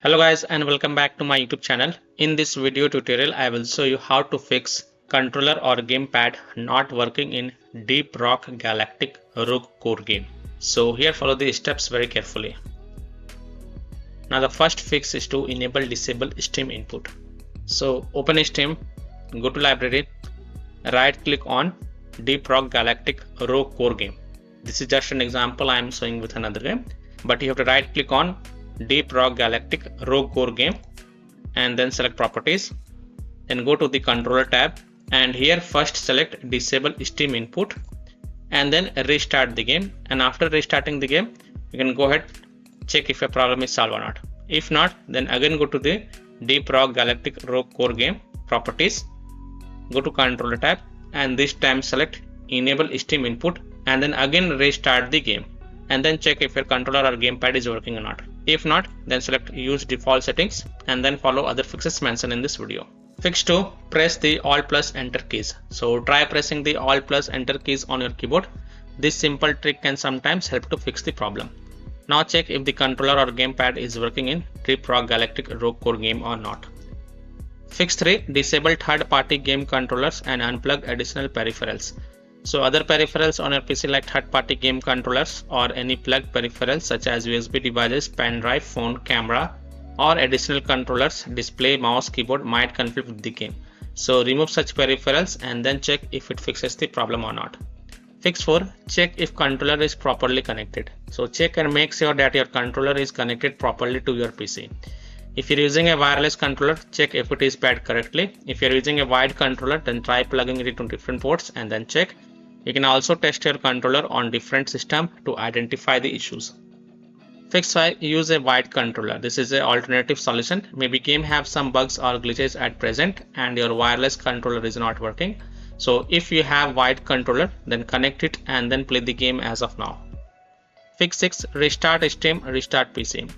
Hello guys and welcome back to my YouTube channel. In this video tutorial I will show you how to fix controller or gamepad not working in Deep Rock Galactic Rogue Core game. So here follow the steps very carefully. Now the first fix is to enable disable Steam input. So open Steam, go to library, right click on Deep Rock Galactic Rogue Core game. This is just an example I am showing with another game, but you have to right click on Deep Rock Galactic Rogue Core game and then select properties, then go to the controller tab and here first select disable Steam input and then restart the game, and after restarting the game you can go ahead check if your problem is solved or not. If not, then again go to the Deep Rock Galactic Rogue Core game properties, go to controller tab and this time select enable Steam input and then again restart the game and then check if your controller or gamepad is working or not. If not, then select use default settings and then follow other fixes mentioned in this video. Fix 2, press the Alt plus Enter keys. So try pressing the Alt plus Enter keys on your keyboard. This simple trick can sometimes help to fix the problem. Now check if the controller or gamepad is working in Deep Rock Galactic Rogue Core game or not. Fix 3, disable third-party game controllers and unplug additional peripherals. So other peripherals on your PC like third-party game controllers or any plugged peripherals such as USB devices, pen drive, phone, camera or additional controllers, display, mouse, keyboard might conflict with the game. So remove such peripherals and then check if it fixes the problem or not. Fix 4, check if controller is properly connected. So check and make sure that your controller is connected properly to your PC. If you're using a wireless controller, check if it is paired correctly. If you're using a wired controller, then try plugging it into different ports and then check. You can also test your controller on different systems to identify the issues. Fix 5, use a wired controller. This is an alternative solution. Maybe game have some bugs or glitches at present and your wireless controller is not working. So if you have wired controller, then connect it and then play the game as of now. Fix 6, restart Steam, restart PC.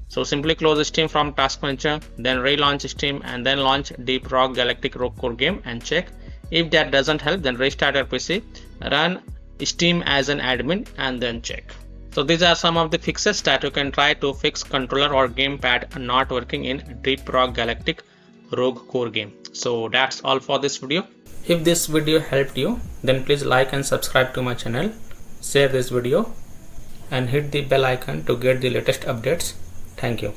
So simply close Steam from task manager, then relaunch Steam and then launch Deep Rock Galactic Rogue Core game and check. If that doesn't help, then restart your PC, run Steam as an admin and then check. So these are some of the fixes that you can try to fix controller or gamepad not working in Deep Rock Galactic Rogue Core game. So that's all for this video. If this video helped you, then please like and subscribe to my channel, share this video and hit the bell icon to get the latest updates. Thank you.